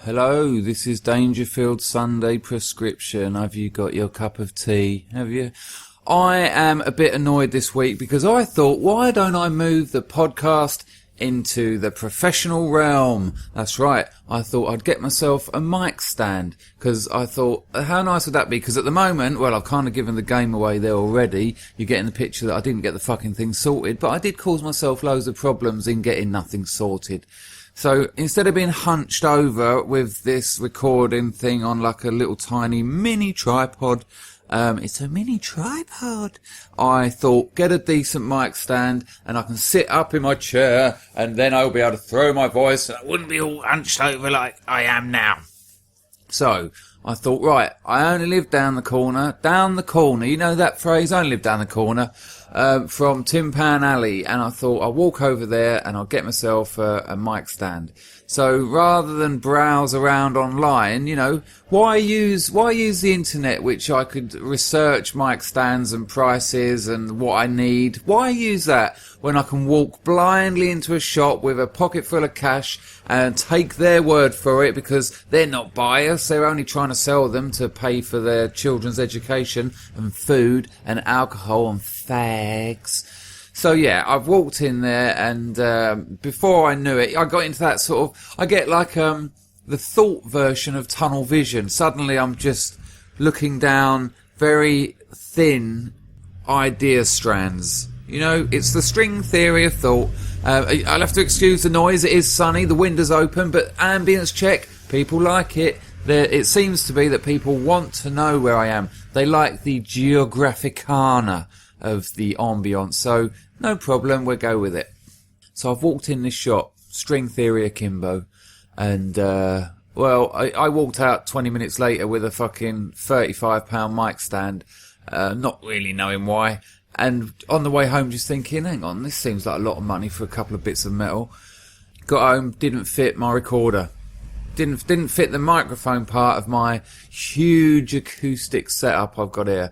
Hello, this is Dangerfield Sunday Prescription. Have you got your cup of tea? Have you? I am a bit annoyed this week because I thought, why don't I move the podcast into the professional realm? That's right. I thought I'd get myself a mic stand because I thought, how nice would that be? Because at the moment, well, I've kind of given the game away there already. You're getting the picture that I didn't get the fucking thing sorted, but I did cause myself loads of problems in getting nothing sorted. So instead of being hunched over with this recording thing on like a little tiny mini tripod, it's a mini tripod, I thought, get a decent mic stand and I can sit up in my chair and then I'll be able to throw my voice and I wouldn't be all hunched over like I am now. So I thought, right, I only live down the corner, you know that phrase, I only live down the corner, from Tin Pan Alley, and I thought I'll walk over there and I'll get myself a mic stand. So rather than browse around online, you know, why use the internet, which I could research mic stands and prices and what I need? Why use that when I can walk blindly into a shop with a pocket full of cash and take their word for it, because they're not biased, they're only trying to sell them to pay for their children's education and food and alcohol and fags. So yeah, I've walked in there and before I knew it, I got into that sort of, I get like the thought version of tunnel vision. Suddenly I'm just looking down very thin idea strands. You know, it's the string theory of thought. I'll have to excuse the noise, it is sunny, the window's open, but ambience check, people like it. It seems to be that people want to know where I am. They like the geographicana of the ambience, so no problem, we'll go with it. So I've walked in this shop, string theory akimbo, and well, I walked out 20 minutes later with a fucking £35 mic stand, not really knowing why, and on the way home just thinking, hang on, this seems like a lot of money for a couple of bits of metal. Got home, didn't fit my recorder. Didn't fit the microphone part of my huge acoustic setup I've got here,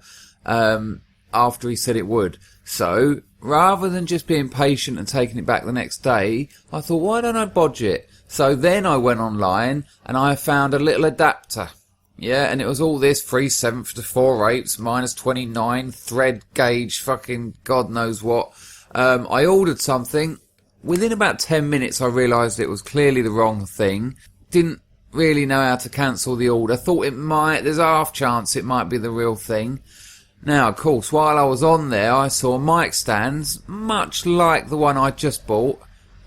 after he said it would. So, rather than just being patient and taking it back the next day, I thought, why don't I bodge it? So then I went online and I found a little adapter. Yeah, and it was all this 3/7 to 4/8, minus 29, thread gauge, fucking God knows what. I ordered something. Within about 10 minutes I realised it was clearly the wrong thing. Didn't really know how to cancel the order. Thought there's a half chance it might be the real thing. Now, of course, while I was on there, I saw mic stands, much like the one I just bought,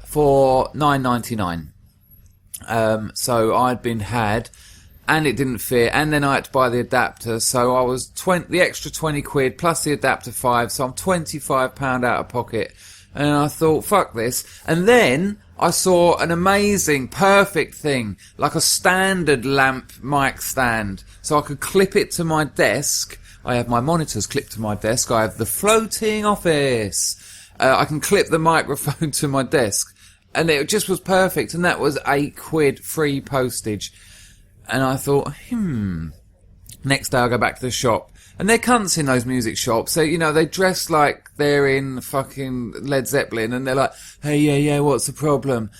for $9.99. So I'd been had, and it didn't fit, and then I had to buy the adapter, so I was the extra 20 quid plus the adapter 5, so I'm £25 out of pocket. And I thought, fuck this. And then I saw an amazing, perfect thing, like a standard lamp mic stand, so I could clip it to my desk. I have my monitors clipped to my desk. I have the floating office. I can clip the microphone to my desk. And it just was perfect. And that was £8 free postage. And I thought, next day I'll go back to the shop. And they're cunts in those music shops. So, you know, they dress like they're in fucking Led Zeppelin. And they're like, hey, yeah, what's the problem?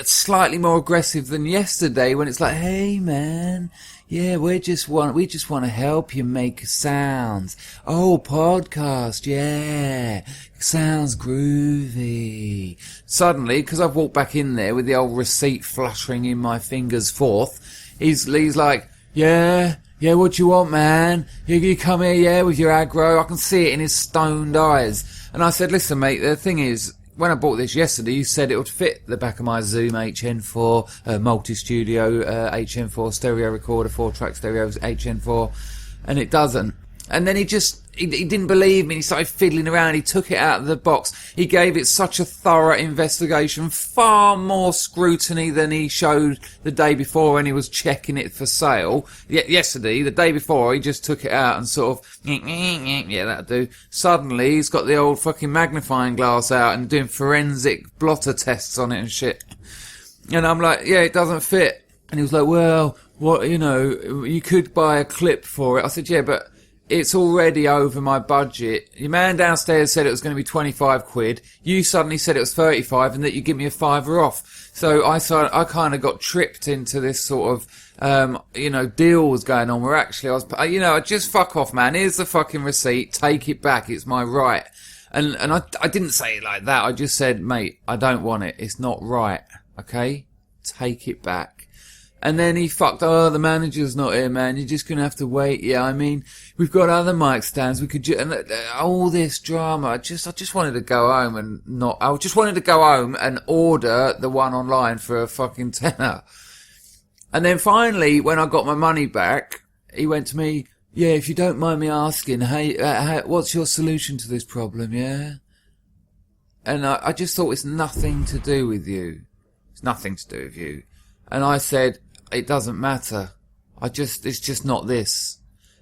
Slightly more aggressive than yesterday when it's like, hey, man. Yeah, we just want to help you make sounds. Oh, podcast, yeah. Sounds groovy. Suddenly, because I've walked back in there with the old receipt fluttering in my fingers forth, he's like, yeah, what you want, man? You come here, yeah, with your aggro. I can see it in his stoned eyes. And I said, listen, mate, the thing is, when I bought this yesterday, you said it would fit the back of my Zoom HN4 multi-studio HN4 stereo recorder, 4-track stereo HN4, and it doesn't. And then he didn't believe me. He started fiddling around. He took it out of the box. He gave it such a thorough investigation, far more scrutiny than he showed the day before when he was checking it for sale. Yesterday, the day before, he just took it out and sort of, yeah, that'll do. Suddenly, he's got the old fucking magnifying glass out and doing forensic blotter tests on it and shit. And I'm like, yeah, it doesn't fit. And he was like, well, what, you know, you could buy a clip for it. I said, yeah, but it's already over my budget. Your man downstairs said it was going to be £25. You suddenly said it was 35 and that you give me a £5 off. So I kind of got tripped into this sort of, deal was going on where actually I just fuck off, man. Here's the fucking receipt. Take it back. It's my right. And I didn't say it like that. I just said, mate, I don't want it. It's not right. Okay? Take it back. And then he fucked, the manager's not here, man. You're just gonna have to wait. Yeah, I mean, we've got other mic stands. We could and all this drama. I just wanted to go home I just wanted to go home and order the one online for a fucking tenner. And then finally, when I got my money back, he went to me, yeah, if you don't mind me asking, hey, what's your solution to this problem, yeah? And I just thought it's nothing to do with you. It's nothing to do with you. And I said, it doesn't matter. It's just not this.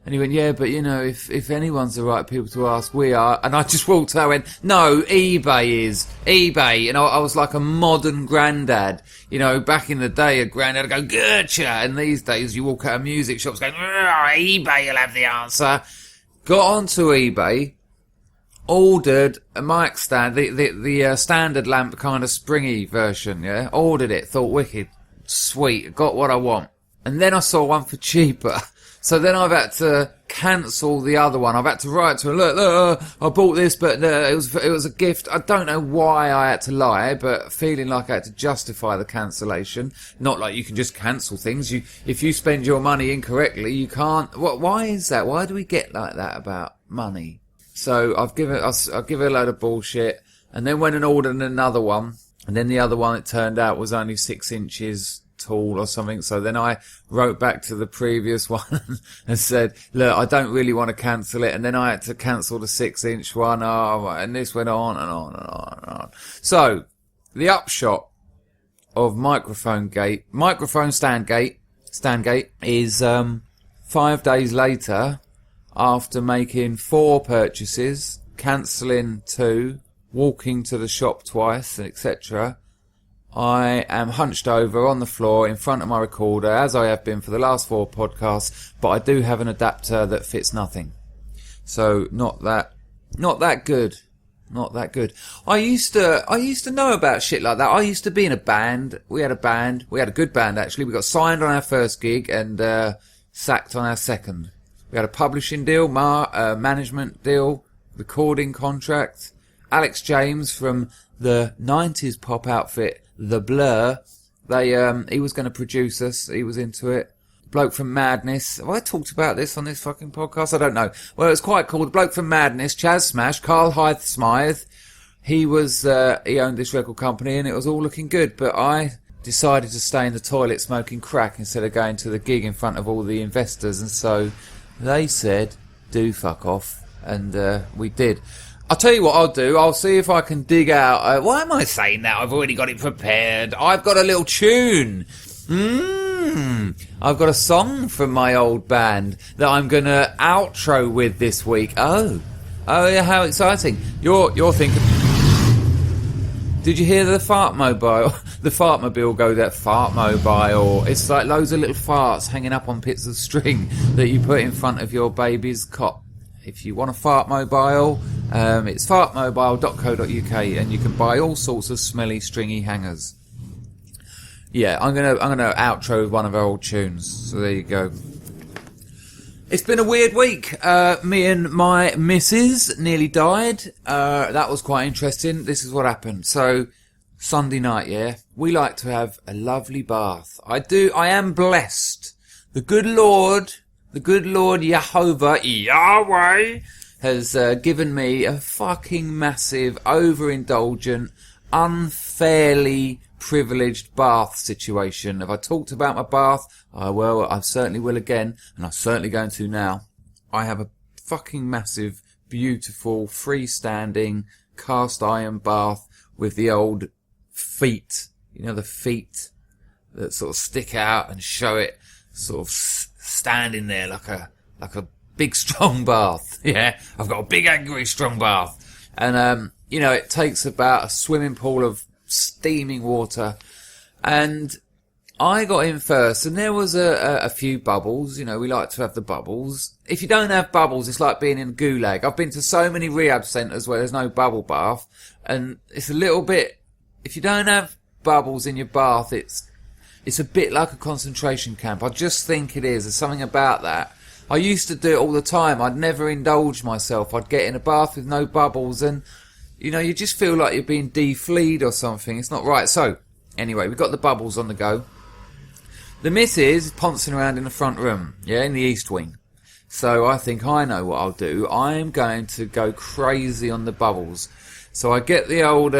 And he went, yeah, but if anyone's the right people to ask, we are. And I just walked out and went, no, eBay is. eBay. And I was like a modern granddad. Back in the day, a granddad would go, gotcha. And these days, you walk out of music shops going, eBay, you'll have the answer. Got onto eBay, ordered a mic stand, the standard lamp kind of springy version, yeah? Ordered it, thought wicked. Sweet, got what I want. And then I saw one for cheaper. So then I've had to cancel the other one. I've had to write to her, look, I bought this, but it was a gift. I don't know why I had to lie, but feeling like I had to justify the cancellation. Not like you can just cancel things. If you spend your money incorrectly, you can't. Why is that? Why do we get like that about money? So I'll give her a load of bullshit, and then went and ordered another one. And then the other one, it turned out, was only 6 inches tall or something. So then I wrote back to the previous one and said, look, I don't really want to cancel it. And then I had to cancel the 6-inch one. And this went on and on and on and on. So the upshot of microphone Standgate is 5 days later, after making 4 purchases, cancelling 2, walking to the shop twice, etc., I am hunched over on the floor in front of my recorder, as I have been for the last 4 podcasts, but I do have an adapter that fits nothing. So not that good. Not that good. I used to know about shit like that. I used to be in a band. We had a good band actually. We got signed on our first gig and sacked on our second. We had a publishing deal, management deal, recording contract. Alex James from the 90s pop outfit The Blur, he was going to produce us. He was into it. Bloke from Madness. Have I talked about this on this fucking podcast? I don't know. Well, it was quite cool. The bloke from Madness, Chaz Smash, Carl Hythe Smythe. He owned this record company and it was all looking good, but I decided to stay in the toilet smoking crack instead of going to the gig in front of all the investors, and so they said, do fuck off, and we did. I'll tell you what I'll do. I'll see if I can dig out... why am I saying that? I've already got it prepared. I've got a little tune. I've got a song from my old band that I'm going to outro with this week. Oh, yeah, how exciting. You're thinking... Did you hear the fart mobile? The fartmobile go there, fart mobile. It's like loads of little farts hanging up on bits of string that you put in front of your baby's cot. If you want a fart mobile, it's fartmobile.co.uk, and you can buy all sorts of smelly, stringy hangers. Yeah, I'm gonna outro with one of our old tunes. So there you go. It's been a weird week. Me and my missus nearly died. That was quite interesting. This is what happened. So Sunday night, yeah, we like to have a lovely bath. I am blessed. The good Lord Yahweh has given me a fucking massive, overindulgent, unfairly privileged bath situation. Have I talked about my bath? I certainly will again, and I'm certainly going to now. I have a fucking massive, beautiful, freestanding, cast iron bath with the old feet. You know, the feet that sort of stick out and show it sort of standing there like a big strong bath. Yeah, I've got a big angry strong bath, and it takes about a swimming pool of steaming water, and I got in first, and there was a few bubbles. We like to have the bubbles. If you don't have bubbles, it's like being in a gulag. I've been to so many rehab centres where there's no bubble bath, and it's a little bit. If you don't have bubbles in your bath, it's a bit like a concentration camp. I just think it is. There's something about that. I used to do it all the time. I'd never indulge myself. I'd get in a bath with no bubbles and, you know, you just feel like you're being defleed or something. It's not right. So, anyway, we've got the bubbles on the go. The missus is poncing around in the front room, yeah, in the east wing. So I think I know what I'll do. I'm going to go crazy on the bubbles. So I get the old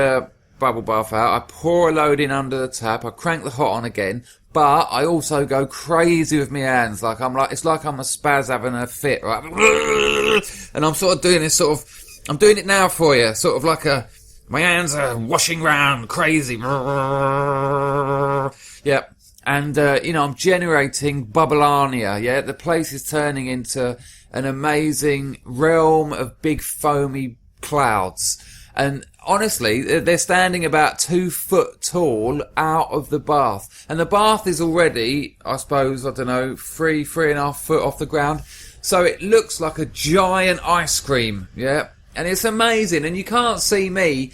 bubble bath out. I pour a load in under the tap. I crank the hot on again. But I also go crazy with my hands. It's like I'm a spaz having a fit, right? And I'm sort of doing this I'm doing it now for you. Sort of like my hands are washing round crazy. Yep. And, you know, I'm generating Bubblania, yeah? The place is turning into an amazing realm of big foamy clouds. And honestly, they're standing about 2 foot tall out of the bath. And the bath is already, I suppose, 3.5 foot off the ground. So it looks like a giant ice cream, yeah? And it's amazing, and you can't see me.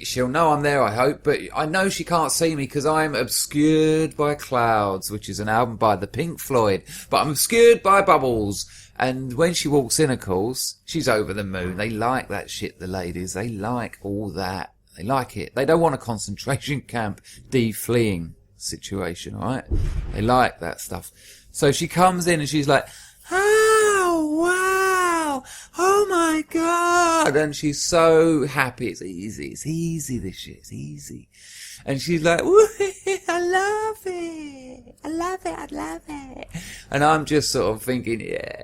She'll know I'm there, I hope, but I know she can't see me because I'm obscured by clouds, which is an album by the Pink Floyd. But I'm obscured by bubbles. And when she walks in, of course, she's over the moon. They like that shit, the ladies. They like all that. They like it. They don't want a concentration camp de-fleeing situation, all right? They like that stuff. So she comes in and she's like, oh, wow. Oh, my God. And she's so happy. It's easy, this shit. It's easy. And she's like, I love it. I love it. And I'm just sort of thinking, yeah,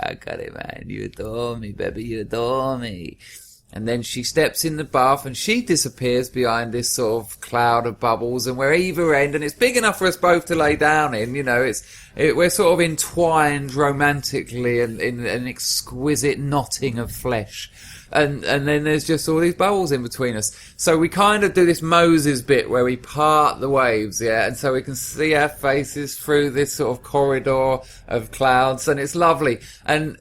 I got it, man. You adore me, baby, you adore me. And then she steps in the bath and she disappears behind this sort of cloud of bubbles, and we're either end, and it's big enough for us both to lay down in, you know, we're sort of entwined romantically in an exquisite knotting of flesh. And then there's just all these bubbles in between us. So we kind of do this Moses bit where we part the waves, yeah, and so we can see our faces through this sort of corridor of clouds, and it's lovely. And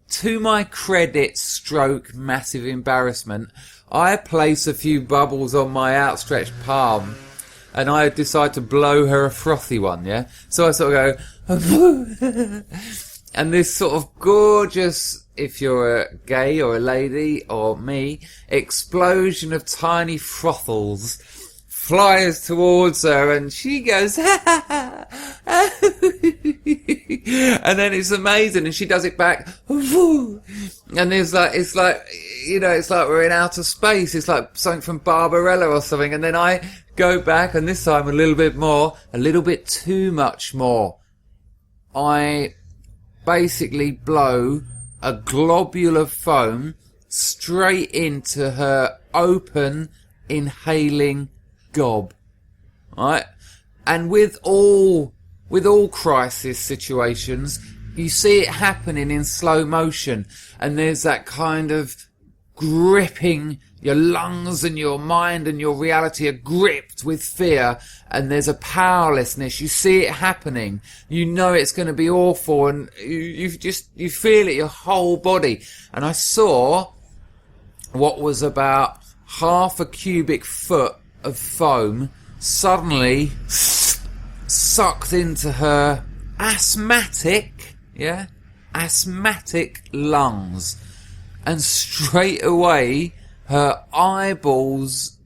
to my credit stroke massive embarrassment, I place a few bubbles on my outstretched palm, and I decide to blow her a frothy one, yeah? So I sort of go, and this sort of gorgeous, if you're a gay or a lady or me, explosion of tiny frothles flies towards her, and she goes, and then it's amazing, and she does it back, and it's like we're in outer space. It's like something from Barbarella or something. And then I go back, and this time a little bit too much more. I basically blow a globule of foam straight into her open, inhaling gob. Right? And with all crisis situations, you see it happening in slow motion, and there's that kind of gripping, your lungs and your mind and your reality are gripped with fear, and there's a powerlessness. You see it happening. You know it's going to be awful, and you feel it, your whole body. And I saw what was about half a cubic foot of foam suddenly sucked into her asthmatic lungs, and straight away her eyeballs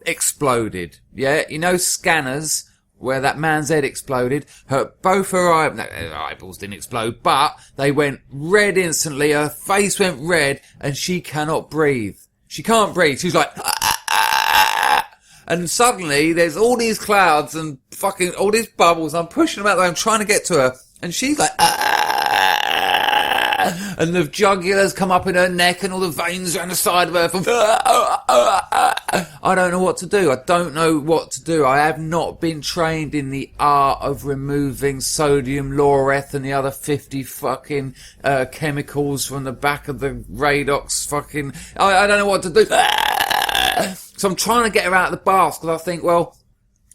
exploded. Yeah, you know scanners where that man's head exploded. Both her eyeballs didn't explode, but they went red instantly. Her face went red, and she cannot breathe. She can't breathe. She's like, and suddenly there's all these clouds and fucking all these bubbles. I'm pushing them out there. I'm trying to get to her, and she's like, and the jugulars come up in her neck, and all the veins around the side of her. I don't know what to do. I have not been trained in the art of removing sodium laureth and the other 50 fucking chemicals from the back of the Radox fucking. I don't know what to do. So I'm trying to get her out of the bath, because I think, well,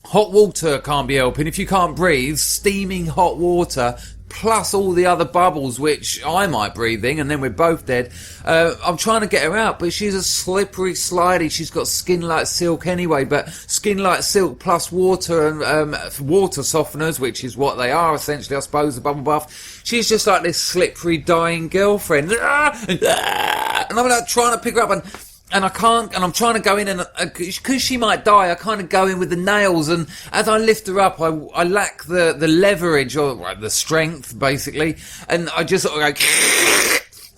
hot water can't be helping. If you can't breathe, steaming hot water plus all the other bubbles which I might breathe in, and then we're both dead. I'm trying to get her out, but she's a slippery, slidey. She's got skin like silk anyway, but skin like silk plus water and water softeners, which is what they are essentially, I suppose, the bubble bath. She's just like this slippery, dying girlfriend. And I'm like trying to pick her up, and I can't, and I'm trying to go in, and because she might die, I kind of go in with the nails, and as I lift her up, I lack the leverage, or the strength, basically, and I just sort of go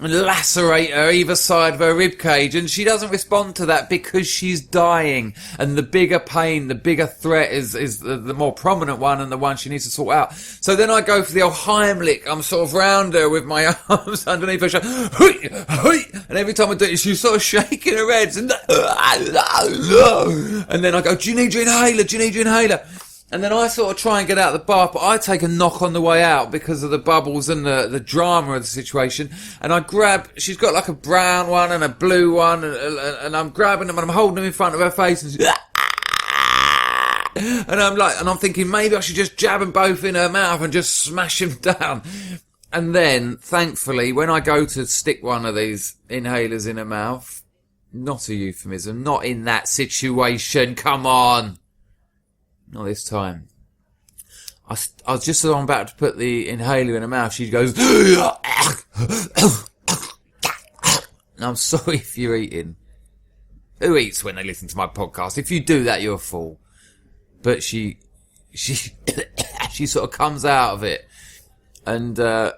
and lacerate her either side of her ribcage, and she doesn't respond to that because she's dying, and the bigger pain, the bigger threat is the more prominent one, and the one she needs to sort out. So then I go for the old Heimlich. I'm sort of round her with my arms underneath her shoulder, and every time I do it, she's sort of shaking her head, and then I go, do you need your inhaler? Do you need your inhaler? And then I sort of try and get out of the bath, but I take a knock on the way out because of the bubbles and the drama of the situation. And I grab, she's got like a brown one and a blue one, and I'm grabbing them and I'm holding them in front of her face. And I'm thinking maybe I should just jab them both in her mouth and just smash them down. And then, thankfully, when I go to stick one of these inhalers in her mouth, not a euphemism, not in that situation, come on. Not this time. I was just as I'm about to put the inhaler in her mouth, she goes, and I'm sorry if you're eating. Who eats when they listen to my podcast? If you do that, you're a fool. But she sort of comes out of it, and her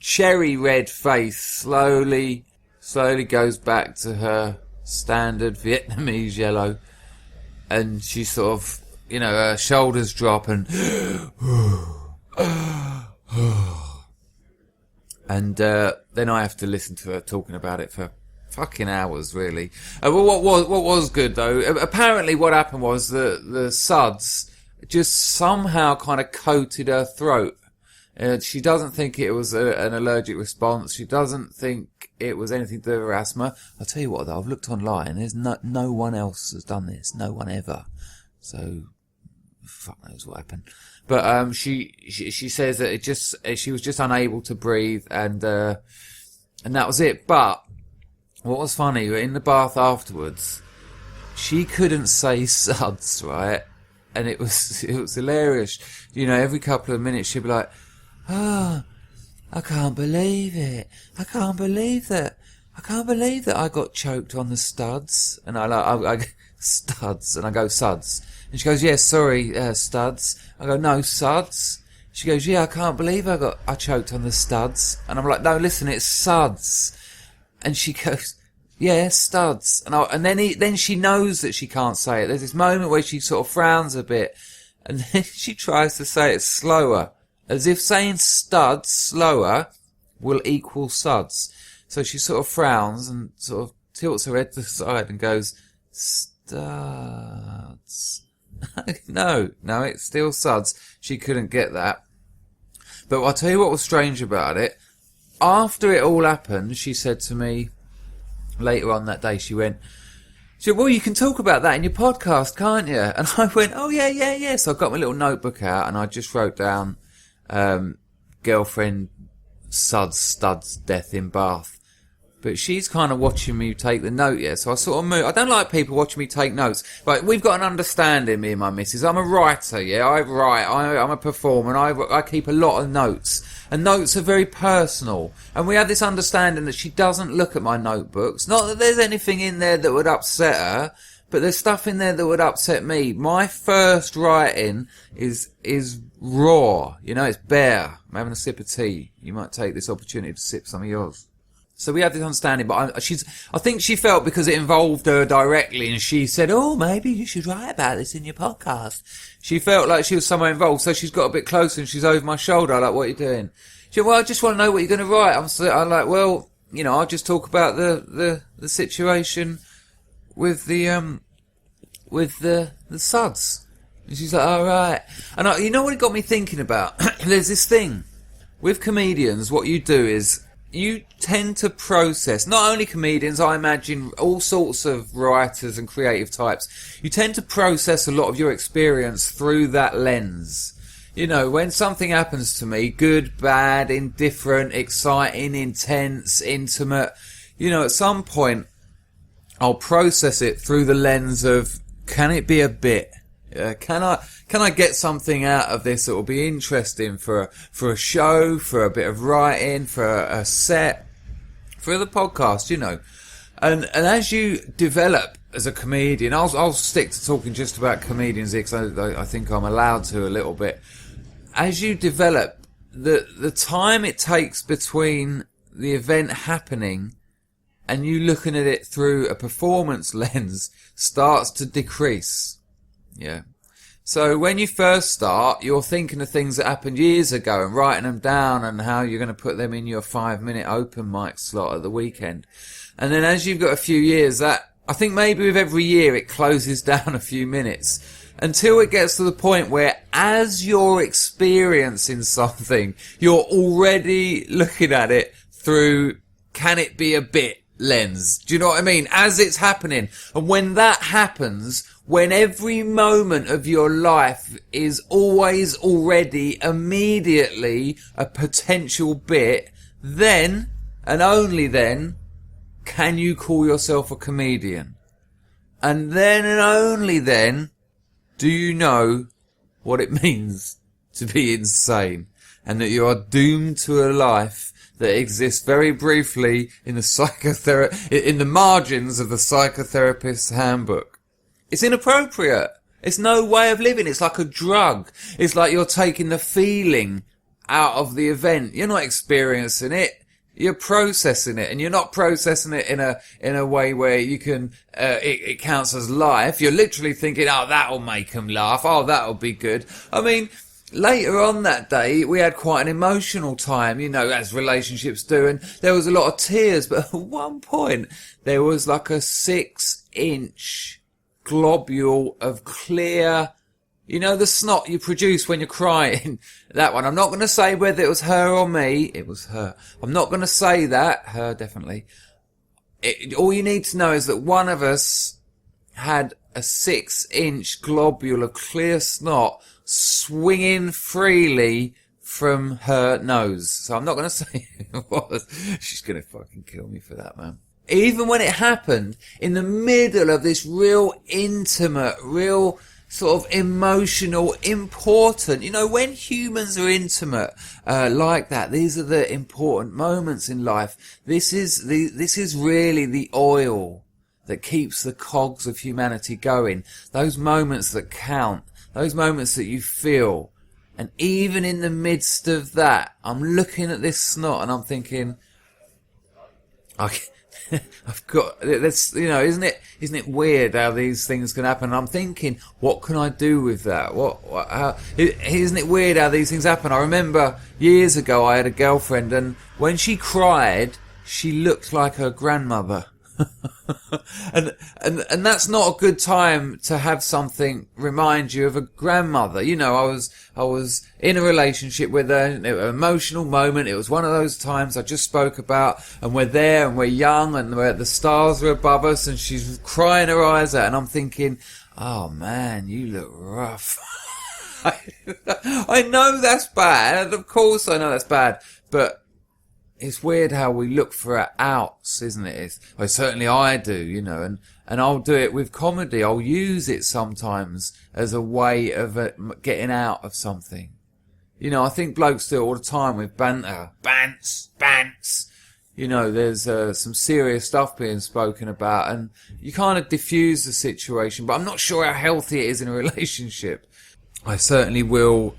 cherry red face slowly goes back to her standard Vietnamese yellow. And she sort of, her shoulders drop and and then I have to listen to her talking about it for fucking hours, really. What was good though? Apparently, what happened was the suds just somehow kind of coated her throat. She doesn't think it was an allergic response. She doesn't think it was anything to do with her asthma. I'll tell you what, though, I've looked online. There's no one else has done this. No one ever. So, fuck knows what happened. But she says that she was just unable to breathe, and that was it. But what was funny, in the bath afterwards, she couldn't say suds, right? And it was hilarious. Every couple of minutes she'd be like, "Oh, I can't believe it. I can't believe that I got choked on the studs." And I studs, and I go, "Suds." And she goes, "Yeah, sorry, studs." I go, "No, suds." She goes, "Yeah, I can't believe I choked on the studs." And I'm like, "No, listen, it's suds." And she goes, "Yeah, studs." And then she knows that she can't say it. There's this moment where she sort of frowns a bit, and then she tries to say it slower, as if saying studs slower will equal suds. So she sort of frowns and sort of tilts her head to the side and goes, "Studs." No, it's still suds. She couldn't get that. But I'll tell you what was strange about it. After it all happened, she said to me later on that day, she said, "Well, you can talk about that in your podcast, can't you?" And I went, "Oh, yeah. So I got my little notebook out and I just wrote down, girlfriend, studs, death in bath. But she's kind of watching me take the note, yeah. So I sort of move. I don't like people watching me take notes. But we've got an understanding, me and my missus. I'm a writer, yeah. I write. I'm a performer. And I keep a lot of notes. And notes are very personal. And we have this understanding that she doesn't look at my notebooks. Not that there's anything in there that would upset her, but there's stuff in there that would upset me. My first writing is raw. It's bare. I'm having a sip of tea. You might take this opportunity to sip some of yours. So we have this understanding, but I think she felt because it involved her directly, and she said, "Oh, maybe you should write about this in your podcast." She felt like she was somewhere involved, so she's got a bit closer and she's over my shoulder. I'm like, "What are you doing?" She said, "Well, I just want to know what you're going to write." I'm like, "Well, I'll just talk about the situation with the suds." And she's like, "All right." And you know what it got me thinking about? There's this thing with comedians. What you do is, you tend to process, not only comedians, I imagine all sorts of writers and creative types, you tend to process a lot of your experience through that lens. You know, when something happens to me, good, bad, indifferent, exciting, intense, intimate, you know, at some point I'll process it through the lens of, can it be a bit? Can I get something out of this that will be interesting for a show, for a bit of writing, for a set, for the podcast, you know? And as you develop as a comedian, I'll stick to talking just about comedians here because I think I'm allowed to a little bit. As you develop, the time it takes between the event happening and you looking at it through a performance lens starts to decrease. Yeah. So when you first start, you're thinking of things that happened years ago and writing them down and how you're going to put them in your 5-minute open mic slot at the weekend. And then as you've got a few years, that, I think maybe with every year it closes down a few minutes until it gets to the point where as you're experiencing something, you're already looking at it through, can it be a bit lens? Do you know what I mean? As it's happening. And when that happens, when every moment of your life is always already immediately a potential bit, then, and only then, can you call yourself a comedian? And then and only then do you know what it means to be insane and that you are doomed to a life that exists very briefly in the in the margins of the psychotherapist's handbook. It's inappropriate. It's no way of living. It's like a drug. It's like you're taking the feeling out of the event. You're not experiencing it. You're processing it, and you're not processing it in a way where you can it counts as life. You're literally thinking, oh, that'll make them laugh. Oh, that'll be good. I mean, later on that day, we had quite an emotional time, you know, as relationships do, and there was a lot of tears. But at one point, there was like a 6-inch globule of clear, you know, the snot you produce when you're crying. That one. I'm not going to say whether it was her or me. It was her. I'm not going to say that. Her, definitely. All you need to know is that one of us had a 6-inch globule of clear snot swinging freely from her nose. So I'm not going to say who it was. She's going to fucking kill me for that, man. Even when it happened in the middle of this real intimate, real sort of emotional, important, you know, when humans are intimate like that, these are the important moments in life. This is really the oil that keeps the cogs of humanity going. Those moments that count, those moments that you feel. And even in the midst of that, I'm looking at this snot and I'm thinking, I've got this, you know, isn't it weird how these things can happen? And I'm thinking, what can I do with that? Isn't it weird how these things happen? I remember years ago I had a girlfriend, and when she cried, she looked like her grandmother. and that's not a good time to have something remind you of a grandmother. You know, I was in a relationship with her, an emotional moment. It was one of those times I just spoke about, and we're there and we're young and the stars are above us, and she's crying her eyes out, and I'm thinking, oh man, you look rough. I know that's bad. Of course I know that's bad, but it's weird how we look for our outs, isn't it? Certainly I do, you know, and I'll do it with comedy. I'll use it sometimes as a way of getting out of something. You know, I think blokes do it all the time with banter. Bants. You know, there's some serious stuff being spoken about, and you kind of diffuse the situation, but I'm not sure how healthy it is in a relationship. I certainly will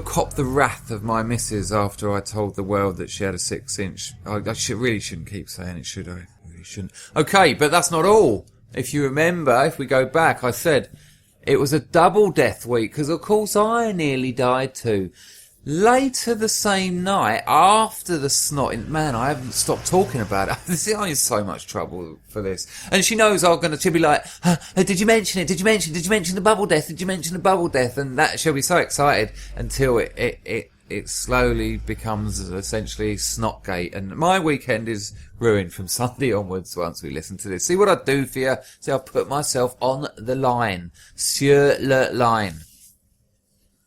cop the wrath of my missus after I told the world that she had a 6-inch. I really shouldn't keep saying it, should I? Really shouldn't. Okay, but that's not all. If you remember, if we go back, I said it was a double death week, because of course I nearly died too. Later the same night, after the snot, man, I haven't stopped talking about it. I'm in so much trouble for this. And she knows she'll be like, did you mention it? Did you mention the bubble death? Did you mention the bubble death? And that, she'll be so excited until it slowly becomes essentially Snotgate. And my weekend is ruined from Sunday onwards once we listen to this. See what I do for you? See, I'll put myself on the line. Sur le line.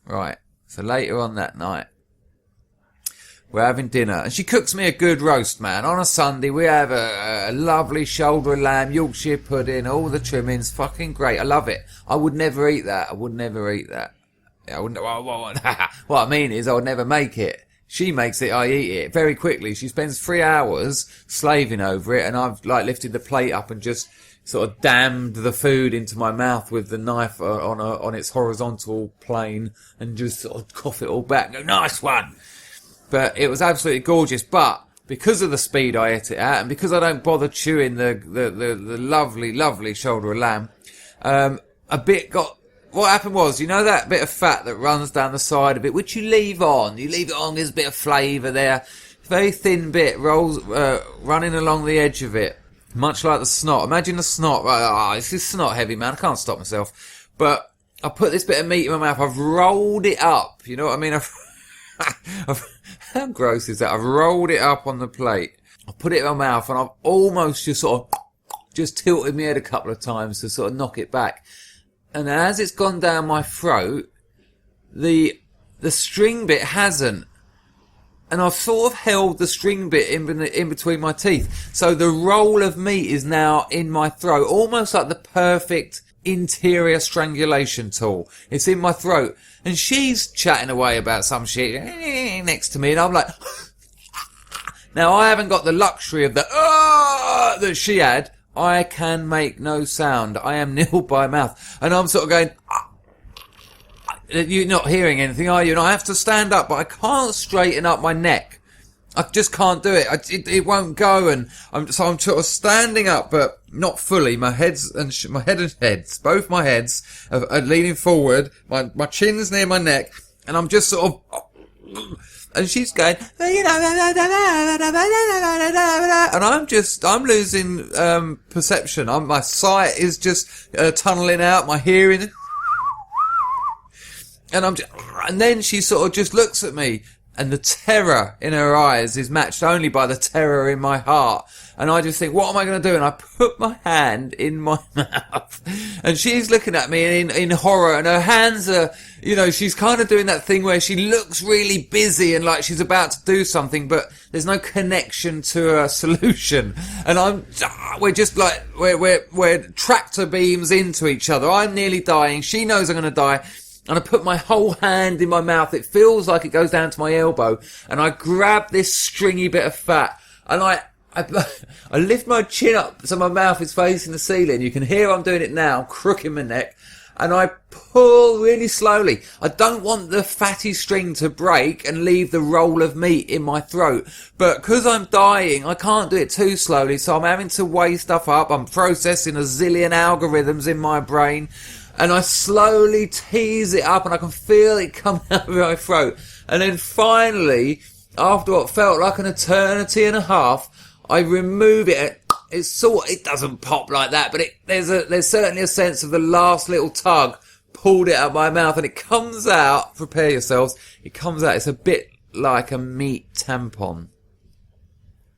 Right. So later on that night, we're having dinner, and she cooks me a good roast, man. On a Sunday, we have a lovely shoulder of lamb, Yorkshire pudding, all the trimmings, fucking great. I love it. I would never eat that. Yeah, I wouldn't. What I mean is, I would never make it. She makes it, I eat it very quickly. She spends 3 hours slaving over it, and I've like lifted the plate up and just sort of dammed the food into my mouth with the knife on its horizontal plane, and just sort of cough it all back. Go, nice one. But it was absolutely gorgeous. But because of the speed I ate it at, and because I don't bother chewing the lovely, lovely shoulder of lamb, what happened was, you know that bit of fat that runs down the side of it, which you leave on, there's a bit of flavour there, very thin bit rolls, running along the edge of it, much like the snot. Imagine the snot, right, this is snot heavy, man, I can't stop myself. But I put this bit of meat in my mouth, I've rolled it up, you know what I mean? How gross is that? I've rolled it up on the plate. I put it in my mouth, and I've almost just tilted my head a couple of times to sort of knock it back. And as it's gone down my throat, the string bit hasn't. And I've sort of held the string bit in between my teeth. So the roll of meat is now in my throat, almost like the perfect interior strangulation tool. It's in my throat. And she's chatting away about some shit next to me, and I'm like... Now, I haven't got the luxury of the that she had. I can make no sound. I am nil by mouth. And I'm sort of going... You're not hearing anything, are you? And I have to stand up, but I can't straighten up my neck. I just can't do it. It won't go, and so I'm sort of standing up, but not fully. My head and heads, both my heads are leaning forward. My chin's near my neck, and I'm just sort of, and she's going, and I'm losing perception. My sight is just tunneling out. My hearing, and then she sort of just looks at me. And the terror in her eyes is matched only by the terror in my heart. And I just think, what am I going to do? And I put my hand in my mouth. And she's looking at me in horror. And her hands are, she's kind of doing that thing where she looks really busy and like she's about to do something, but there's no connection to a solution. And we're just like, we're tractor beams into each other. I'm nearly dying. She knows I'm going to die. And I put my whole hand in my mouth. It feels like it goes down to my elbow. And I grab this stringy bit of fat. And I lift my chin up so my mouth is facing the ceiling. You can hear I'm doing it now. I'm crooking my neck. And I pull really slowly. I don't want the fatty string to break and leave the roll of meat in my throat. But because I'm dying, I can't do it too slowly. So I'm having to weigh stuff up. I'm processing a zillion algorithms in my brain. And I slowly tease it up, and I can feel it come out of my throat. And then finally, after what felt like an eternity and a half, I remove it. It doesn't pop like that, but there's certainly a sense of the last little tug pulled it out of my mouth, and it comes out. Prepare yourselves. It comes out. It's a bit like a meat tampon.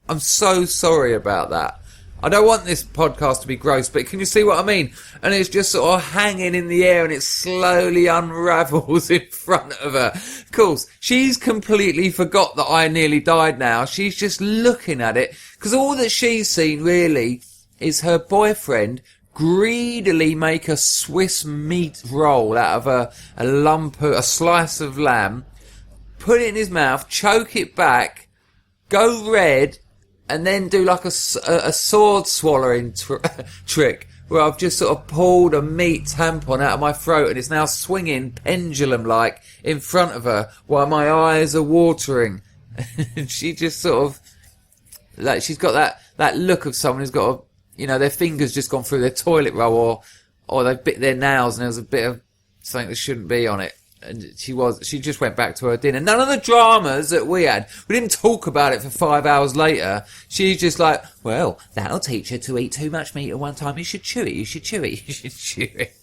I'm so sorry about that. I don't want this podcast to be gross, but can you see what I mean? And it's just sort of hanging in the air, and it slowly unravels in front of her. Of course, she's completely forgot that I nearly died now. She's just looking at it, because all that she's seen really is her boyfriend greedily make a Swiss meat roll out of a slice of lamb, put it in his mouth, choke it back, go red, and then do like a sword swallowing trick where I've just sort of pulled a meat tampon out of my throat, and it's now swinging pendulum-like in front of her while my eyes are watering. And she just sort of, like, she's got that look of someone who's got their fingers just gone through their toilet roll, or they've bit their nails and there was a bit of something that shouldn't be on it. And she just went back to her dinner. None of the dramas that we had. We didn't talk about it for 5 hours later. She's just like, well, that'll teach her to eat too much meat at one time. You should chew it. You should chew it. You should chew it.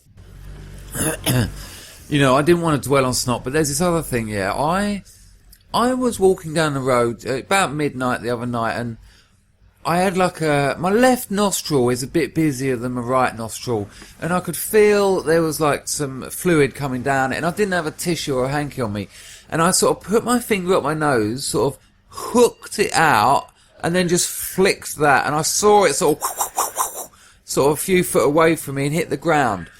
I didn't want to dwell on snot, but there's this other thing, yeah. I was walking down the road about midnight the other night, and I had like my left nostril is a bit busier than my right nostril, and I could feel there was like some fluid coming down it, and I didn't have a tissue or a hanky on me, and I sort of put my finger up my nose, sort of hooked it out, and then just flicked that, and I saw it sort of a few foot away from me and hit the ground.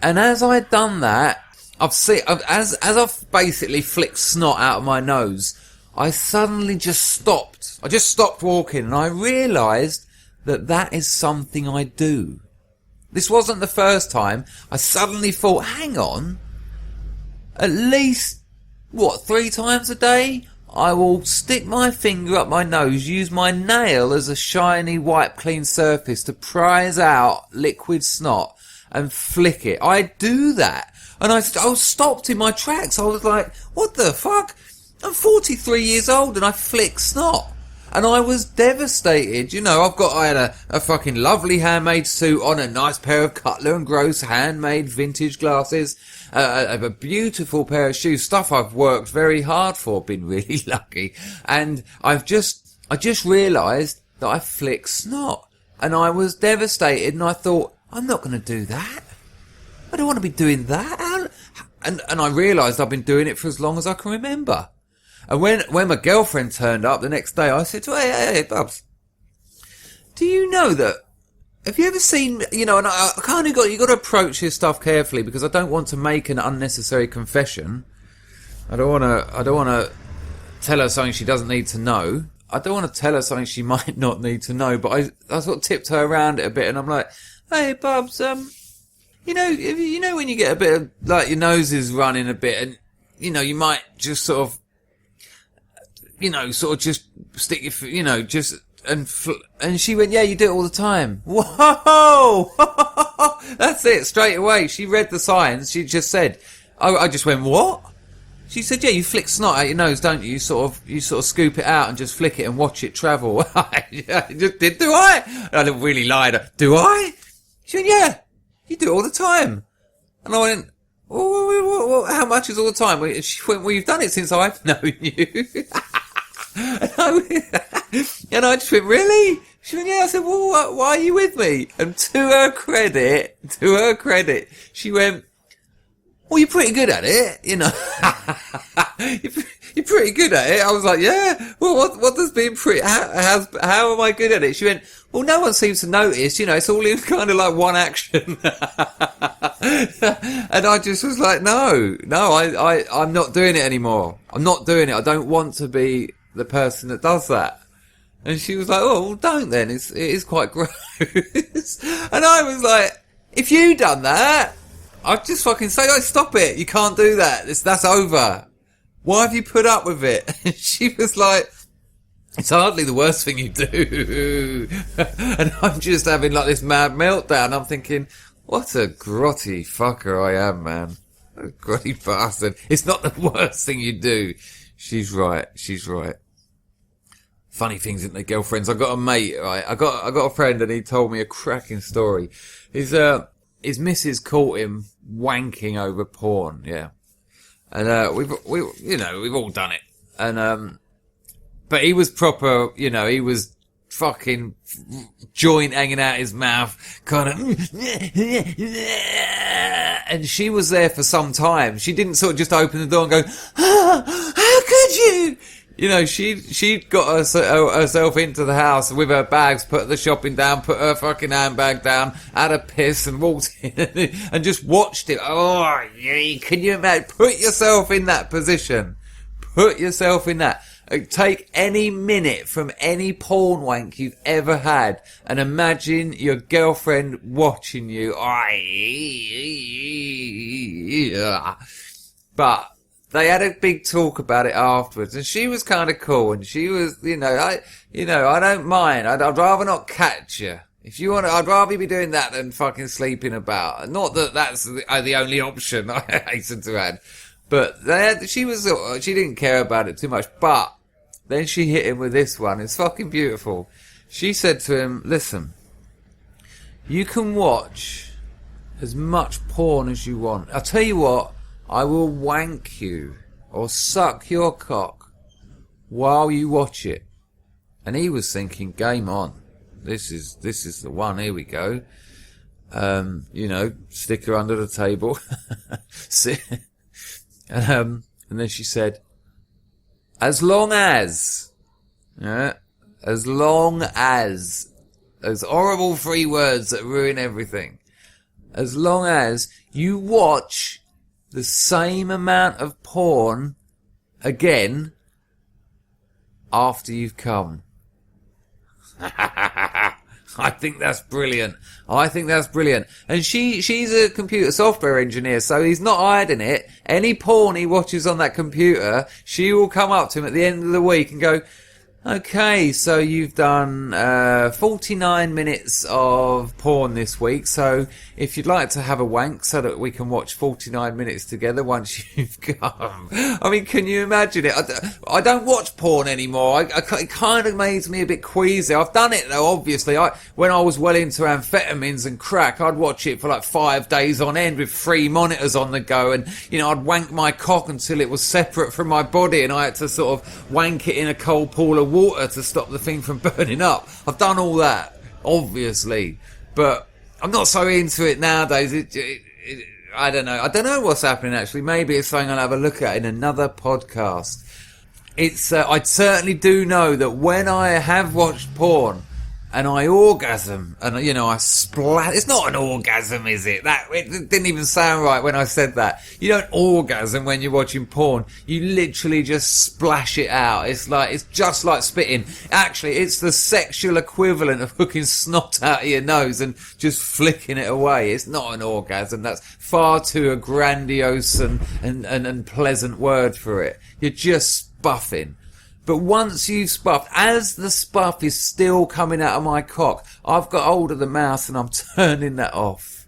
And as I'd done that, as I've basically flicked snot out of my nose, I suddenly just stopped. I just stopped walking, and I realised that is something I do. This wasn't the first time. I suddenly thought, hang on, at least, 3 times a day? I will stick my finger up my nose, use my nail as a shiny, wipe clean surface to prise out liquid snot and flick it. I do that. And I was stopped in my tracks. I was like, what the fuck? I'm 43 years old and I flick snot. And I was devastated. I had a fucking lovely handmade suit on, a nice pair of Cutler and Gross handmade vintage glasses, a beautiful pair of shoes, stuff I've worked very hard for, been really lucky. And I just realised that I flick snot. And I was devastated, and I thought, I'm not going to do that. I don't want to be doing that. And I realised I've been doing it for as long as I can remember. And when my girlfriend turned up the next day, I said to her, hey, Bubs, do you know that, have you ever seen, and I kind of you got to approach this stuff carefully, because I don't want to make an unnecessary confession. I don't want to tell her something she doesn't need to know. I don't want to tell her something she might not need to know, but I sort of tipped her around it a bit, and I'm like, hey, Bubs, when you get a bit of, like, your nose is running a bit, and, you might just sort of just stick your, and she went, yeah, you do it all the time. Whoa! That's it, straight away. She read the signs. She just said, I just went, what? She said, yeah, you flick snot out your nose, don't you? You sort of scoop it out and just flick it and watch it travel. I just did, do I? I really lied. Do I? She went, yeah, you do it all the time. And I went, well, how much is all the time? She went, well, you've done it since I've known you. And I just went, really? She went, yeah. I said, well, why are you with me? And to her credit, she went, well, you're pretty good at it, You're pretty good at it. I was like, yeah. Well, what does being pretty? How am I good at it? She went, well, no one seems to notice. It's all in kind of like one action. And I just was like, no, I'm not doing it anymore. I'm not doing it. I don't want to be the person that does that. And she was like, oh, well, don't then. It is quite gross. And I was like, if you done that, I'd just fucking say, oh, stop it. You can't do that. That's over. Why have you put up with it? And she was like, it's hardly the worst thing you do. And I'm just having like this mad meltdown. I'm thinking, what a grotty fucker I am, man. A grotty bastard. It's not the worst thing you do. She's right. Funny things, isn't they, girlfriends? I got a mate, right? I got a friend, and he told me a cracking story. His missus caught him wanking over porn, yeah. And we've all done it. And but he was proper, he was fucking joint hanging out his mouth, kind of. And she was there for some time. She didn't sort of just open the door and go, how could you? She'd got herself into the house with her bags, put the shopping down, put her fucking handbag down, had a piss and walked in and just watched it. Oh, yeah, can you imagine? Put yourself in that position. Put yourself in that. Take any minute from any porn wank you've ever had and imagine your girlfriend watching you. But they had a big talk about it afterwards, and she was kind of cool, and she was, I don't mind. I'd rather not catch you. If you want to, I'd rather you be doing that than fucking sleeping about. Not that that's the only option, I hasten to add. But she didn't care about it too much, but then she hit him with this one. It's fucking beautiful. She said to him, listen, you can watch as much porn as you want. I'll tell you what, I will wank you or suck your cock while you watch it. And he was thinking, game on. This is the one. Here we go. Stick her under the table. Sit. And then she said, as long as, those horrible 3 words that ruin everything, as long as you watch the same amount of porn again after you've come. I think that's brilliant. And she's a computer software engineer, so he's not hiding it. Any porn he watches on that computer, she will come up to him at the end of the week and go, okay, so you've done 49 minutes of porn this week, so if you'd like to have a wank so that we can watch 49 minutes together once you've come. I mean, can you imagine it? I don't watch porn anymore. It kind of makes me a bit queasy. I've done it though, obviously. When I was well into amphetamines and crack, I'd watch it for like 5 days on end with 3 monitors on the go, and, I'd wank my cock until it was separate from my body, and I had to sort of wank it in a cold pool of water to stop the thing from burning up. I've done all that, obviously, but I'm not so into it nowadays. I don't know. I don't know what's happening, actually. Maybe it's something I'll have a look at in another podcast. I certainly do know that when I have watched porn and I orgasm and, I splat. It's not an orgasm, is it? It didn't even sound right when I said that. You don't orgasm when you're watching porn. You literally just splash it out. It's just like spitting. Actually, it's the sexual equivalent of hooking snot out of your nose and just flicking it away. It's not an orgasm. That's far too a grandiose and pleasant word for it. You're just spuffing. But once you've spuffed, as the spuff is still coming out of my cock, I've got hold of the mouse and I'm turning that off.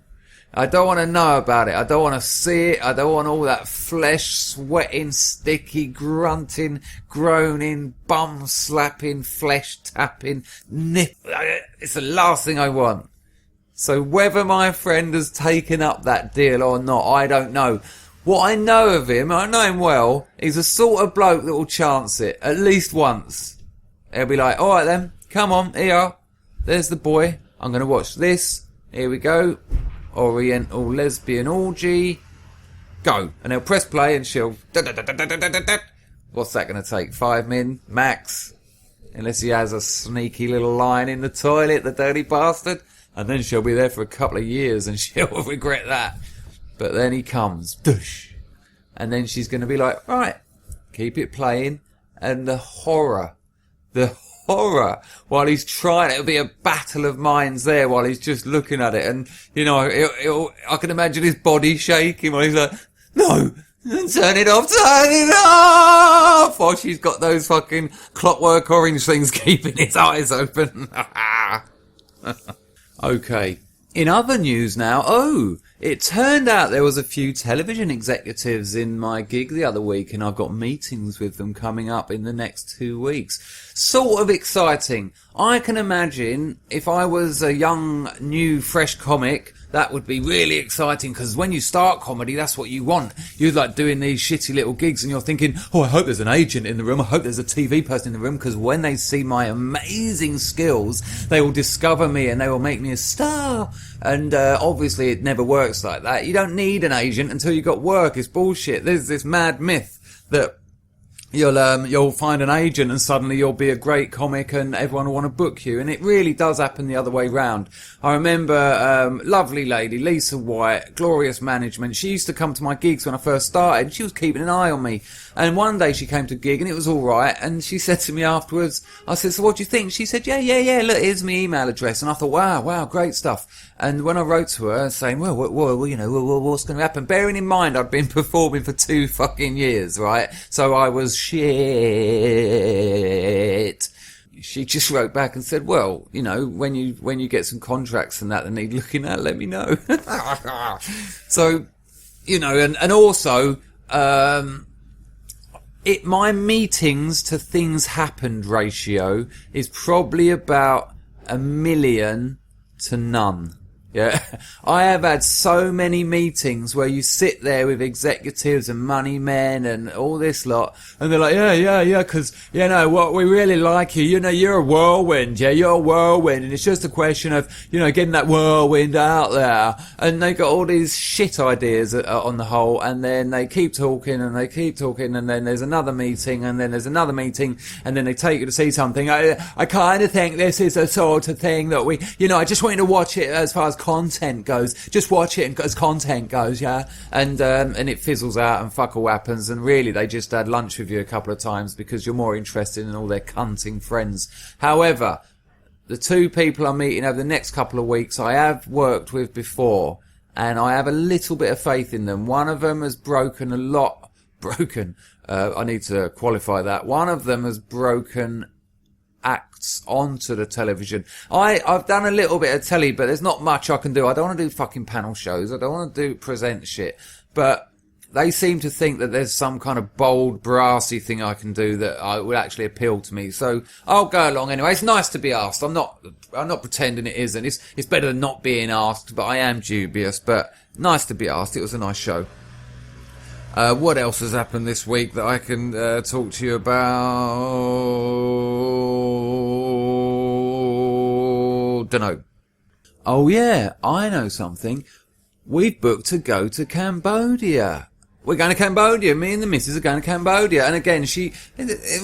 I don't want to know about it. I don't want to see it. I don't want all that flesh, sweating, sticky, grunting, groaning, bum slapping, flesh tapping, nip. It's the last thing I want. So whether my friend has taken up that deal or not, I don't know. What I know of him, I know him well, he's the sort of bloke that will chance it, at least once. He'll be like, alright then, come on, here, there's the boy, I'm going to watch this, here we go, Oriental lesbian orgy, go. And he'll press play and she'll, what's that going to take, 5 min, max? Unless he has a sneaky little line in the toilet, the dirty bastard. And then she'll be there for a couple of years and she'll regret that. But then he comes, doosh, and then she's going to be like, right, keep it playing, and the horror, while he's trying, it'll be a battle of minds there while he's just looking at it, and, I can imagine his body shaking while he's like, no, turn it off, while she's got those fucking Clockwork Orange things keeping his eyes open. Okay. In other news now, it turned out there was a few television executives in my gig the other week, and I've got meetings with them coming up in the next 2 weeks. Sort of exciting. I can imagine if I was a young, new, fresh comic, that would be really exciting, because when you start comedy, that's what you want. You're like doing these shitty little gigs and you're thinking, oh, I hope there's an agent in the room. I hope there's a TV person in the room, because when they see my amazing skills, they will discover me and they will make me a star. And obviously it never works like that. You don't need an agent until you got work. It's bullshit. There's this mad myth that you'll find an agent and suddenly you'll be a great comic and everyone will want to book you. And it really does happen the other way round. I remember, lovely lady, Lisa White, glorious management. She used to come to my gigs when I first started. She was keeping an eye on me. And one day she came to a gig and it was all right. And she said to me afterwards, I said, so what do you think? She said, yeah, look, here's my email address. And I thought, wow, great stuff. And when I wrote to her saying, well, what's going to happen? Bearing in mind, I'd been performing for 2 fucking years, right? So I was shit. She just wrote back and said, well, when you get some contracts and that need looking at, let me know. So, and also, my meetings to things happened ratio is probably about 1 million to none. Yeah, I have had so many meetings where you sit there with executives and money men and all this lot, and they're like, yeah, because, you know, what, we really like you. You know, you're a whirlwind, you're a whirlwind, and it's just a question of, you know, getting that whirlwind out there. And they got all these shit ideas on the whole, and then they keep talking, and they keep talking, and then there's another meeting, and then there's another meeting, and then they take you to see something. I kind of think this is a sort of thing that we, you know, I just want you to watch it as far as content goes. Just watch it as content goes, yeah. And it fizzles out and fuck all happens, and really they just had lunch with you a couple of times because you're more interested in all their cunting friends. However, the two people I'm meeting over the next couple of weeks I have worked with before, and I have a little bit of faith in them. One of them has broken a lot. I need to qualify that. One of them has broken acts onto the television. I've done a little bit of telly, but there's not much I can do. I don't want to do fucking panel shows. I don't want to present shit. But they seem to think that there's some kind of bold, brassy thing I can do that would actually appeal to me. So I'll go along anyway. It's nice to be asked. I'm not pretending it isn't. It's better than not being asked, but I am dubious. But nice to be asked. It was a nice show. What else has happened this week that I can talk to you about? Dunno. Oh yeah, I know something. We've booked to go to Cambodia. We're going to Cambodia. Me and the missus are going to Cambodia. And again,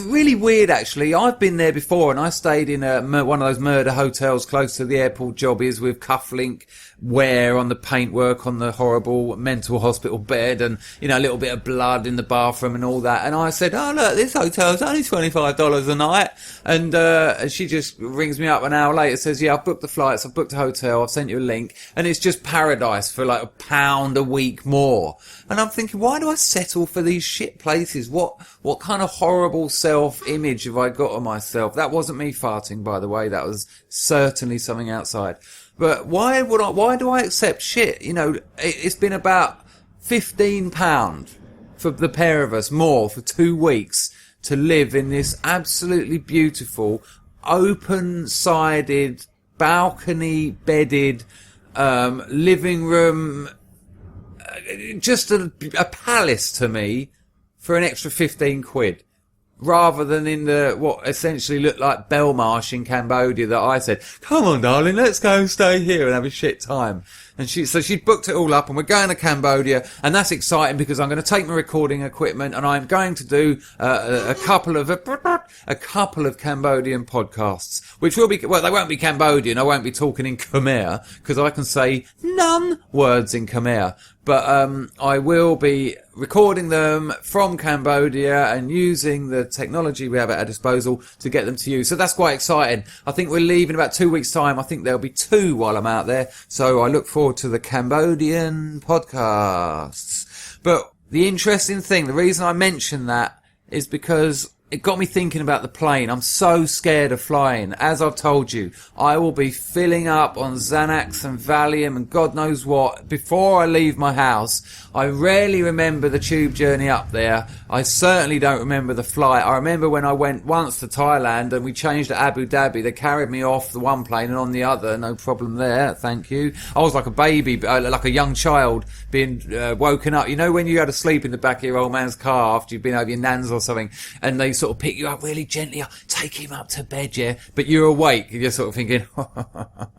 really weird actually. I've been there before, and I stayed in one of those murder hotels close to the airport job is, with cufflink wear on the paintwork on the horrible mental hospital bed, and, you know, a little bit of blood in the bathroom and all that. And I said, oh look, this hotel's only $25 a night. And she just rings me up an hour later, says, yeah, I've booked the flights, I've booked the hotel, I've sent you a link, and it's just paradise for like £1 a week more. And I'm thinking, why do I settle for these shit places? What kind of horrible self-image have I got of myself? That wasn't me farting, by the way. That was certainly something outside. But why do I accept shit? You know, it's been about £15 for the pair of us more for 2 weeks to live in this absolutely beautiful, open-sided, balcony-bedded, living room, just a palace to me for an extra 15 quid. Rather than in what essentially looked like Belmarsh in Cambodia that I said, come on darling, let's go stay here and have a shit time. And she'd booked it all up, and we're going to Cambodia, and that's exciting because I'm going to take my recording equipment and I'm going to do a couple of Cambodian podcasts, which will be, well, they won't be Cambodian. I won't be talking in Khmer because I can say none words in Khmer. But I will be recording them from Cambodia and using the technology we have at our disposal to get them to you. So that's quite exciting. I think we're leaving in about 2 weeks' time. I think there'll be 2 while I'm out there. So I look forward to the Cambodian podcasts. But the interesting thing, the reason I mention that is because it got me thinking about the plane. I'm so scared of flying. As I've told you, I will be filling up on Xanax and Valium and God knows what before I leave my house. I rarely remember the tube journey up there. I certainly don't remember the flight. I remember when I went once to Thailand and we changed to Abu Dhabi. They carried me off the one plane and on the other. No problem there. Thank you. I was like a baby, like a young child being woken up. You know when you go to sleep in the back of your old man's car after you've been over your nan's or something, and they sort of pick you up really gently, take him up to bed, yeah? But you're awake. You're sort of thinking,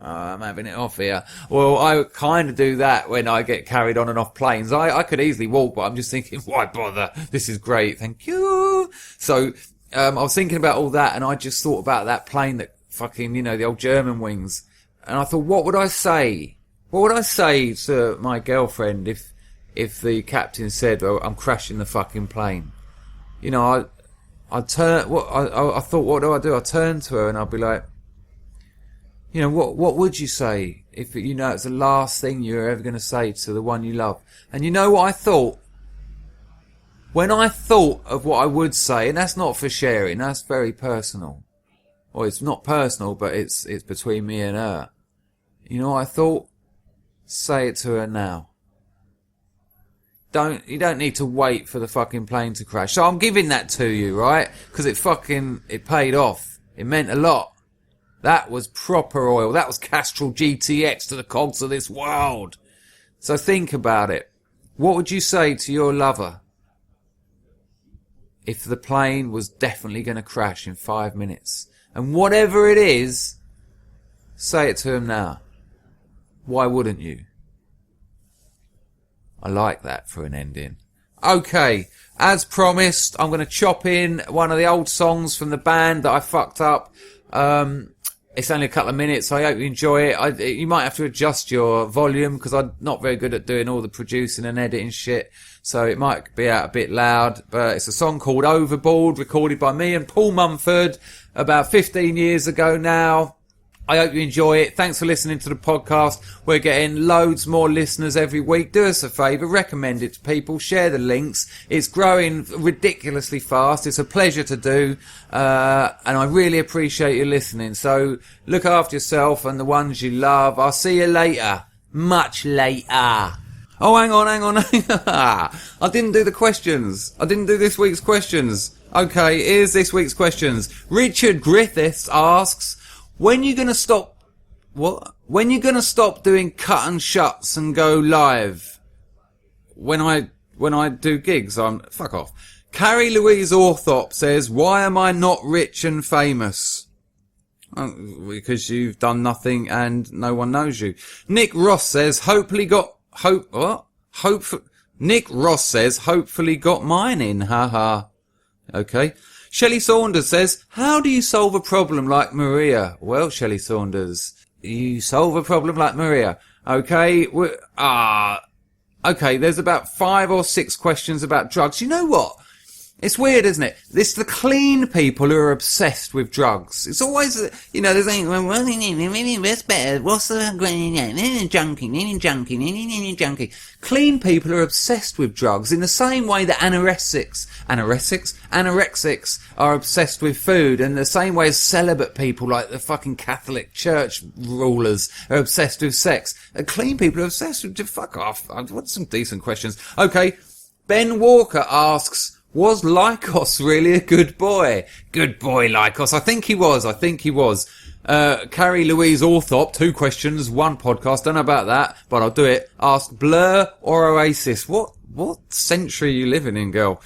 I'm having it off here. Well, I kind of do that when I get carried on and off planes. I could easily walk, but I'm just thinking, why bother? This is great. Thank you. So, I was thinking about all that, and I just thought about that plane that fucking, you know, the old German wings. And I thought, what would I say? What would I say to my girlfriend if the captain said, well, I'm crashing the fucking plane? You know, I thought, what do I do? I turn to her and I'll be like, you know, what would you say if, you know, it's the last thing you're ever going to say to the one you love? And you know what I thought? When I thought of what I would say, and that's not for sharing, that's very personal. Or it's not personal, but it's between me and her. You know what I thought? Say it to her now. You don't need to wait for the fucking plane to crash. So I'm giving that to you, right? Because it paid off. It meant a lot. That was proper oil. That was Castrol GTX to the cogs of this world. So think about it. What would you say to your lover if the plane was definitely going to crash in 5 minutes? And whatever it is, say it to him now. Why wouldn't you? I like that for an ending. Okay, as promised, I'm going to chop in one of the old songs from the band that I fucked up. It's only a couple of minutes, so I hope you enjoy it. You might have to adjust your volume because I'm not very good at doing all the producing and editing shit. So it might be out a bit loud, but it's a song called Overboard, recorded by me and Paul Mumford about 15 years ago now. I hope you enjoy it. Thanks for listening to the podcast. We're getting loads more listeners every week. Do us a favour, recommend it to people, share the links. It's growing ridiculously fast. It's a pleasure to do, and I really appreciate you listening. So look after yourself and the ones you love. I'll see you later. Much later. Oh, hang on. I didn't do the questions. I didn't do this week's questions. Okay, here's this week's questions. Richard Griffiths asks, when you gonna stop doing cut and shuts and go live? When I do gigs, fuck off. Carrie Louise Orthop says, why am I not rich and famous? Because you've done nothing and no one knows you. Nick Ross says, Nick Ross says, hopefully got mine in, haha. Okay. Shelley Saunders says, how do you solve a problem like Maria? Well, Shelley Saunders, you solve a problem like Maria. Okay, okay, there's about 5 or 6 questions about drugs. You know what? It's weird, isn't it? It's the clean people who are obsessed with drugs. It's always, there's what's better? What's the junkie? Clean people are obsessed with drugs in the same way that anorexics are obsessed with food, and the same way as celibate people like the fucking Catholic Church rulers are obsessed with sex. Clean people are obsessed with, fuck off. I want some decent questions. Okay, Ben Walker asks, was Lycos really a good boy? Good boy, Lycos. I think he was. Carrie Louise Orthop, 2 questions, 1 podcast. Don't know about that, but I'll do it. Ask Blur or Oasis. What century are you living in, girl?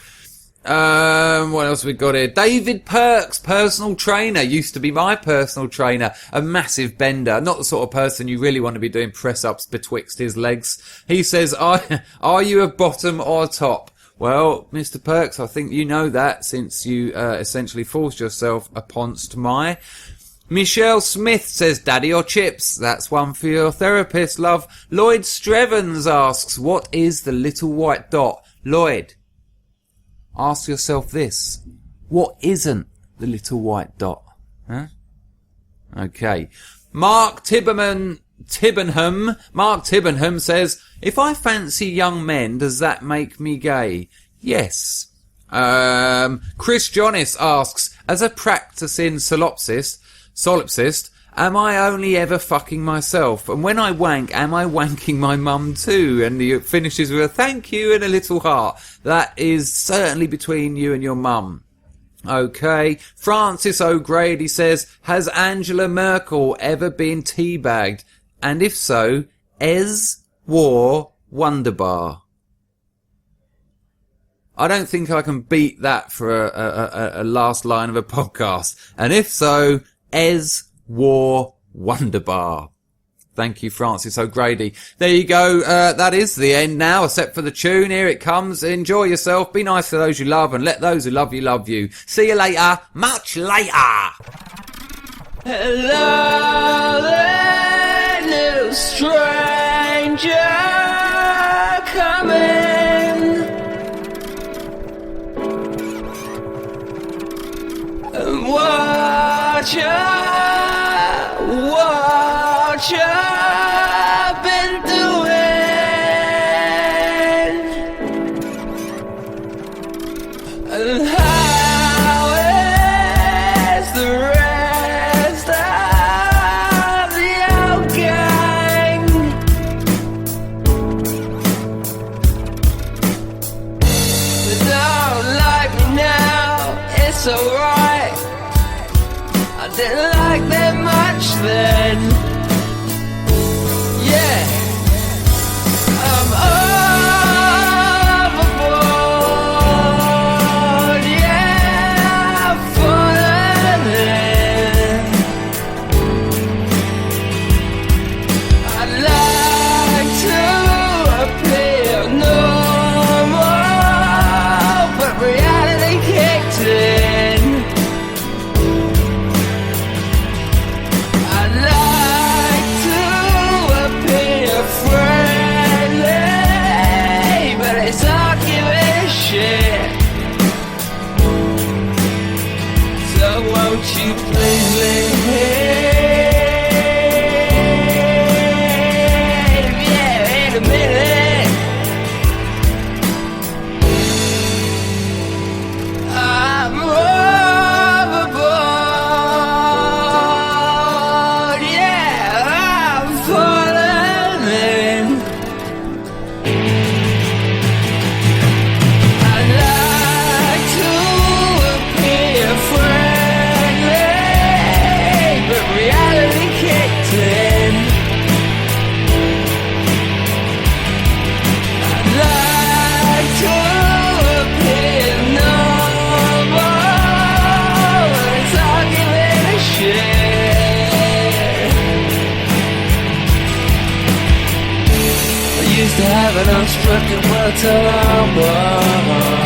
What else we got here? David Perks, personal trainer. Used to be my personal trainer. A massive bender. Not the sort of person you really want to be doing press-ups betwixt his legs. He says, are you a bottom or a top? Well, Mr. Perks, I think you know that since you essentially forced yourself uponst my. Michelle Smith says, Daddy or chips? That's one for your therapist, love. Lloyd Strevens asks, what is the little white dot? Lloyd, ask yourself this. What isn't the little white dot? Huh? Okay. Mark Tibbenham says, if I fancy young men, does that make me gay? Yes. Chris Jonis asks, as a practicing solipsist, am I only ever fucking myself? And when I wank, am I wanking my mum too? And he finishes with a thank you and a little heart. That is certainly between you and your mum. Okay. Francis O'Grady says, has Angela Merkel ever been teabagged? And if so, es war wunderbar. I don't think I can beat that for a last line of a podcast. And if so, es war wunderbar. Thank you, Francis O'Grady. There you go. That is the end now, except for the tune. Here it comes. Enjoy yourself. Be nice to those you love, and let those who love you love you. See you later. Much later. Hello there, new stranger coming, and what you been doing, and how is the rest of the old gang? But don't like me now, it's alright. I didn't like them much much then. Yeah, I'm overboard. Yeah, I've fallen in. I'd like to appear normal, but reality kicked in. I'd like to appear friendly, but it's all giving shit. So won't you please leave? Yeah, in a minute. I'm overboard. Yeah, I'm falling in. I'd like to appear friendly, but reality kicked in. I'd like to appear normal, but it's all giving a shit. I used to have an unspoken word to rumble.